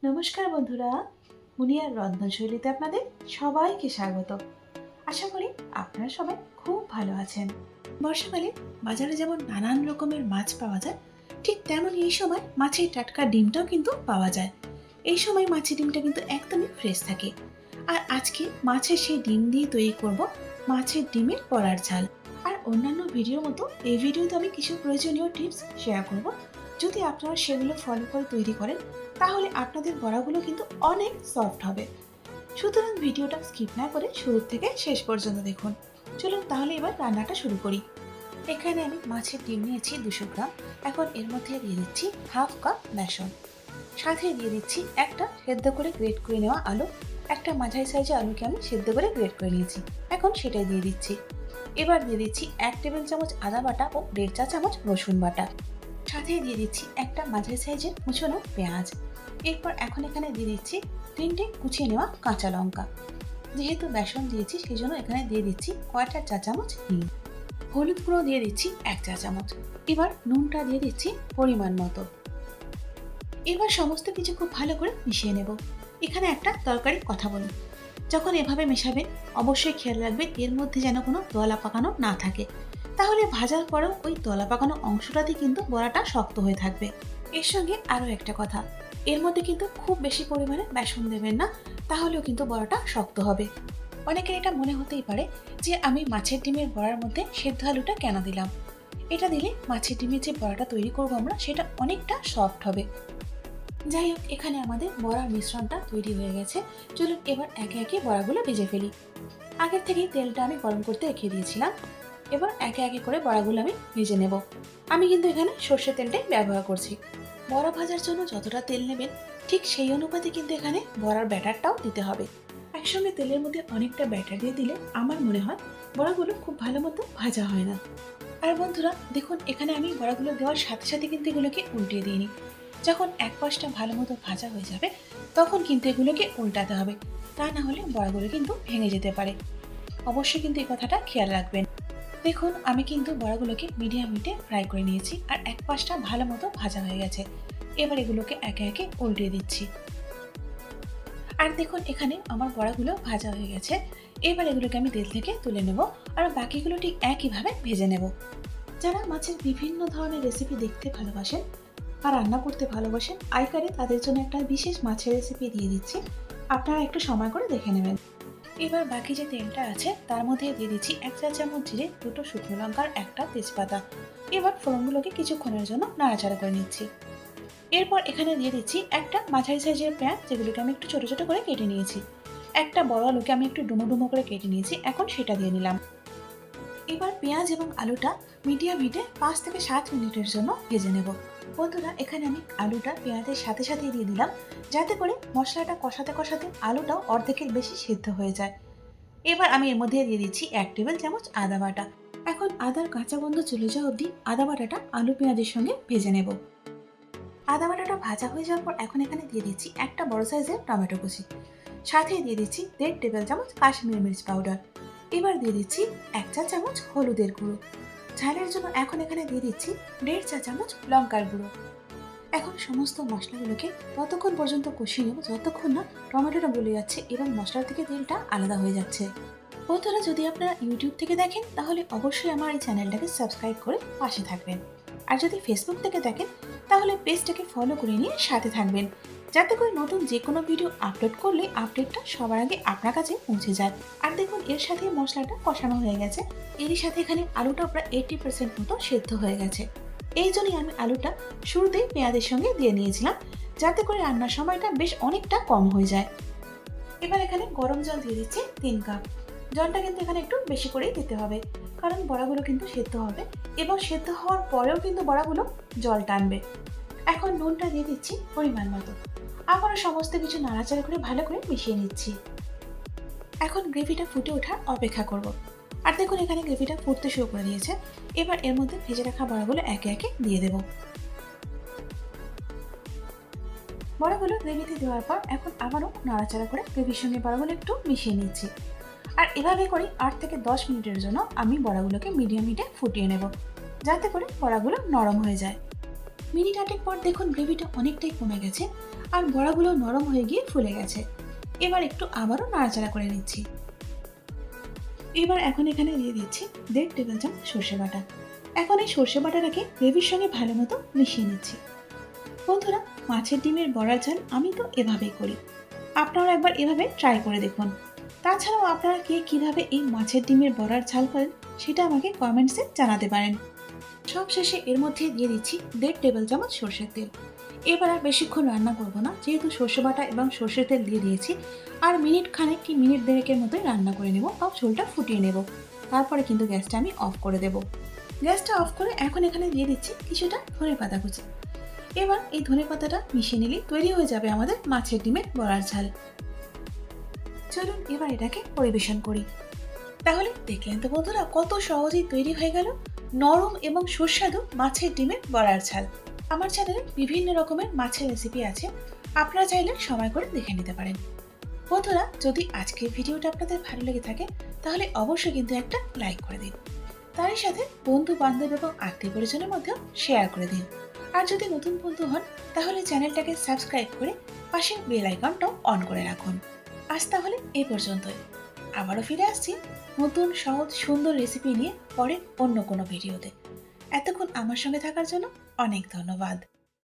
নমস্কার বন্ধুরা, মুনিয়ার রন্ধনশৈলীতে আপনাদের সবাইকে স্বাগত। আশা করি আপনারা সবাই খুব ভালো আছেন। বর্ষাকালে বাজারে যেমন নানান রকমের মাছ পাওয়া যায়, ঠিক তেমনই এই সময় মাছের টাটকা ডিমটাও কিন্তু পাওয়া যায়। এই সময় মাছের ডিমটা কিন্তু একদমই ফ্রেশ থাকে। আর আজকে মাছের সেই ডিম দিয়ে তৈরি করব মাছের ডিমের বড়ার ঝাল। আর অন্যান্য ভিডিওর মতো এই ভিডিওতে আমি কিছু প্রয়োজনীয় টিপস শেয়ার করব। যদি আপনারা সেগুলো ফলো করে তৈরি করেন তাহলে আপনাদের বড়াগুলো কিন্তু অনেক সফট হবে। সুতরাং ভিডিওটা স্কিপ না করে শুরু থেকে শেষ পর্যন্ত দেখুন। চলুন তাহলে এবার রান্নাটা শুরু করি। এখানে আমি মাছের ডিম নিয়েছি 200 গ্রাম। এখন এর মধ্যে দিয়ে দিচ্ছি হাফ কাপ বেসন, সাথে দিয়ে দিচ্ছি একটা সেদ্ধ করে গ্রেট করে নেওয়া আলু। একটা মাঝারি সাইজের আলুকে আমি সেদ্ধ করে গ্রেট করে নিয়েছি, এখন সেটাই দিয়ে দিচ্ছি। এবার দিয়ে দিচ্ছি 1 টেবিল চামচ আদা বাটা ও 1.5 চা চামচ রসুন বাটা, সাথে দিয়ে দিচ্ছি একটা মাঝারি সাইজের কুচনো পেঁয়াজ। এরপর এখন এখানে দিয়ে দিচ্ছি 3টে কুচিয়ে নেওয়া কাঁচা লঙ্কা। যেহেতু বেসন দিয়েছি সেই জন্য এখানে দিয়ে দিচ্ছি কয়েকটা চা চামচ হিং। হলুদ গুঁড়ো দিয়ে দিচ্ছি 1 চা চামচ। এবার নুনটা দিয়ে দিচ্ছি পরিমাণ মতো। এবার সমস্ত কিছু খুব ভালো করে মিশিয়ে নেব। এখানে একটা দরকারি কথা বলি, যখন এভাবে মেশাবেন অবশ্যই খেয়াল রাখবেন এর মধ্যে যেন কোনো দলা পাকানো না থাকে, তাহলে ভাজার পরেও ওই দলা পাকানো অংশটাতে কিন্তু বড়াটা শক্ত হয়ে থাকবে। এর সঙ্গে আরও একটা কথা, এর মধ্যে কিন্তু খুব বেশি পরিমাণে বেসন দেবেন না, তাহলেও কিন্তু বড়াটা শক্ত হবে। অনেকের এটা মনে হতেই পারে যে আমি মাছের ডিমের বড়ার মধ্যে সেদ্ধ আলুটা কেন দিলাম। এটা দিলে মাছের ডিমের যে বড়াটা তৈরি করবো আমরা সেটা অনেকটা সফট হবে। যাই হোক, এখানে আমাদের বড়ার মিশ্রণটা তৈরি হয়ে গেছে। চলুন এবার একে একে বড়াগুলো ভেজে ফেলি। আগের থেকেই তেলটা আমি গরম করতে রেখে দিয়েছিলাম। এবার একে একে করে বড়াগুলো আমি ভেজে নেব। আমি কিন্তু এখানে সর্ষের তেলটাই ব্যবহার করছি। বড়া ভাজার জন্য যতটা তেল নেবেন ঠিক সেই অনুপাতে কিন্তু এখানে বড়ার ব্যাটারটাও দিতে হবে। একসঙ্গে তেলের মধ্যে অনেকটা ব্যাটার দিয়ে দিলে আমার মনে হয় বড়াগুলো খুব ভালো মতো ভাজা হয় না। আর বন্ধুরা দেখুন, এখানে আমি বড়াগুলো দেওয়ার সাথে সাথে কিন্তু এগুলোকে উল্টিয়ে দিইনি। যখন এক পাশটা ভালো মতো ভাজা হয়ে যাবে তখন কিন্তু এগুলোকে উল্টাতে হবে, তা না হলে বড়াগুলো কিন্তু ভেঙে যেতে পারে। অবশ্যই কিন্তু এই কথাটা খেয়াল রাখবেন। দেখুন, আমি কিন্তু বড়াগুলোকে মিডিয়াম হিটে ফ্রাই করে নিয়েছি আর এক পাশটা ভালো মতো ভাজা হয়ে গেছে। এবার এগুলোকে একে একে উল্টিয়ে দিচ্ছি। আর দেখুন, এখানে আমার বড়াগুলো ভাজা হয়ে গেছে। এবার এগুলোকে আমি তেল থেকে তুলে নেব আর বাকিগুলো ঠিক একইভাবে ভেজে নেব। যারা মাছের বিভিন্ন ধরনের রেসিপি দেখতে ভালোবাসেন বা রান্না করতে ভালোবাসেন, আইকারে তাদের জন্য একটা বিশেষ মাছের রেসিপি দিয়ে দিচ্ছি, আপনারা একটু সময় করে দেখে নেবেন। এবার বাকি যে তেলটা আছে তার মধ্যে দিয়ে দিচ্ছি 1 চা চামচ জিরে, 2টো শুকনো লঙ্কার একটা তেজপাতা। এবার ফোড়নগুলোকে কিছুক্ষণের জন্য নাড়াচাড়া করে নিচ্ছি। এরপর এখানে দিয়ে দিচ্ছি একটা মাঝারি সাইজের পেঁয়াজ, যেগুলোকে আমি একটু ছোট ছোট করে কেটে নিয়েছি। একটা বড় আলুকে আমি একটু ডুমো ডুমো করে কেটে নিয়েছি, এখন সেটা দিয়ে নিলাম। এবার পেঁয়াজ এবং আলুটা মিডিয়াম হিটে 5 থেকে 7 মিনিটের জন্য ভেজে নেব। বন্ধুরা, এখানে আমি আলুটা পেঁয়াজের সাথে সাথে দিয়ে দিলাম, যাতে করে মশলাটা কষাতে কষাতে আলুটাও অর্ধেকের বেশি সেদ্ধ হয়ে যায়। এবার আমি এর মধ্যে দিয়ে দিচ্ছি 1 টেবিল চামচ আদা বাটা। এখন আদার কাঁচা গন্ধ চলে যাওয়া অবধি আদা বাটাটা আলু পেঁয়াজের সঙ্গে ভেজে নেব। আদা বাটাটা ভাজা হয়ে যাওয়ার পর এখন এখানে দিয়ে দিচ্ছি একটা বড় সাইজের টমেটো কুচি, সাথে দিয়ে দিচ্ছি 1.5 টেবিল চামচ কাশ্মীরি মির্চ পাউডার। এবার দিয়ে দিচ্ছি 1 চা চামচ হলুদের গুঁড়ো। ঝালের জন্য এখন এখানে দিয়ে দিচ্ছি 1.5 চা চামচ লঙ্কার গুঁড়ো। এখন সমস্ত মশলাগুলোকে ততক্ষণ পর্যন্ত কষিয়ে নেব যতক্ষণ না টমেটোটা গলে যাচ্ছে এবং মশলা থেকে তেলটা আলাদা হয়ে যাচ্ছে। বন্ধুরা, যদি আপনারা ইউটিউব থেকে দেখেন তাহলে অবশ্যই আমার এই চ্যানেলটাকে সাবস্ক্রাইব করে পাশে থাকবেন। আর যদি ফেসবুক থেকে দেখেন তাহলে পেজটাকে ফলো করে নিয়ে সাথে থাকবেন, যাতে করে নতুন যে কোনো ভিডিও আপলোড করলে আপডেটটা সবার আগে আপনার কাছে পৌঁছে যায়। আর দেখুন, এর সাথে মশলাটা কষানো হয়ে গেছে। এরই সাথে এখানে আলুটা প্রায় 80% মতো সেদ্ধ হয়ে গেছে। এই জন্যই আমি আলুটা শুরুতেই পেঁয়াজের সঙ্গে দিয়ে নিয়েছিলাম, যাতে করে রান্নার সময়টা বেশ অনেকটা কম হয়ে যায়। এবার এখানে গরম জল দিয়ে দিচ্ছি 3 কাপ। জলটা কিন্তু এখানে একটু বেশি করেই দিতে হবে, কারণ বড়াগুলো কিন্তু সেদ্ধ হবে এবং সেদ্ধ হওয়ার পরেও কিন্তু বড়াগুলো জল টানবে। এখন নুনটা দিয়ে দিচ্ছি পরিমাণ মতো। আবারও সমস্ত কিছু নাড়াচাড়া করে ভালো করে মিশিয়ে নিচ্ছি। এখন গ্রেভিটা ফুটে ওঠার অপেক্ষা করব। আর দেখুন, এখানে গ্রেভিটা ফুটতে শুরু করে দিয়েছে। এবার এর মধ্যে ভেজে রাখা বড়াগুলো একে একে দিয়ে দেব। বড়াগুলো গ্রেভিতে দেওয়ার পর এখন আবারও নাড়াচাড়া করে গ্রেভির সঙ্গে বড়াগুলো একটু মিশিয়ে নিচ্ছি। আর এভাবে করে 8 থেকে 10 মিনিটের জন্য আমি বড়াগুলোকে মিডিয়াম হিটে ফুটিয়ে নেব, যাতে করে বড়াগুলো নরম হয়ে যায়। মিনিট 8 পর দেখুন গ্রেভিটা অনেকটাই কমে গেছে আর বড়াগুলো নরম হয়ে গিয়ে ফুলে গেছে। এবার একটু আবারও নাড়াচাড়া করে নিচ্ছি। এবার এখন এখানে দিয়ে দিচ্ছি 1.5 টেবিল চামচ সর্ষে বাটা। এখন এই সর্ষে বাটাটাকে গ্রেভির সঙ্গে ভালো মতো মিশিয়ে নিচ্ছি। বন্ধুরা, মাছের ডিমের বড়ার ঝাল আমি তো এভাবেই করি, আপনারা একবার এভাবে ট্রাই করে দেখুন। তাছাড়াও আপনারা কে কিভাবে এই মাছের ডিমের বড়ার ঝাল করেন সেটা আমাকে কমেন্টসে জানাতে পারেন। সব শেষে এর মধ্যে দিয়ে দিচ্ছি 1.5 টেবিল চামচ সর্ষের তেল। এবার আর বেশিক্ষণ রান্না করব না, যেহেতু সর্ষে বাটা এবং সর্ষের তেল দিয়ে দিয়েছি। আর মিনিট খানেক কি মিনিট দেড়েকের মতোই রান্না করে নেব, তাও ঝোলটা ফুটিয়ে নেব। তারপরে কিন্তু গ্যাসটা আমি অফ করে দেব। গ্যাসটা অফ করে এখন এখানে দিয়ে দিচ্ছি কিছুটা ধনেপাতা কুচি। এবার এই ধনেপাতাটা মিশিয়ে নিলেই তৈরি হয়ে যাবে আমাদের মাছের ডিমের বড়ার ঝাল। চলুন এবার এটাকে পরিবেশন করি। তাহলে দেখলেন তো বন্ধুরা, কত সহজেই তৈরি হয়ে গেল নরম এবং সুস্বাদু মাছের ডিমের বড়ার ঝাল। আমার চ্যানেলে বিভিন্ন রকমের মাছের রেসিপি আছে, আপনারা চাইলে সময় করে দেখে নিতে পারেন। বন্ধুরা, যদি আজকের ভিডিওটা আপনাদের ভালো লেগে থাকে তাহলে অবশ্যই কিন্তু একটা লাইক করে দিন। তারই সাথে বন্ধু বান্ধব এবং আত্মীয় পরিজনের মধ্যেও শেয়ার করে দিন। আর যদি নতুন বন্ধু হন তাহলে চ্যানেলটাকে সাবস্ক্রাইব করে পাশের বেল আইকনটাও অন করে রাখুন। আজ তাহলে এই পর্যন্তই। আবারও ফিরে আসছি নতুন সহজ সুন্দর রেসিপি নিয়ে পরে অন্য কোনো ভিডিওতে। এতক্ষণ আমার সঙ্গে থাকার জন্য অনেক ধন্যবাদ।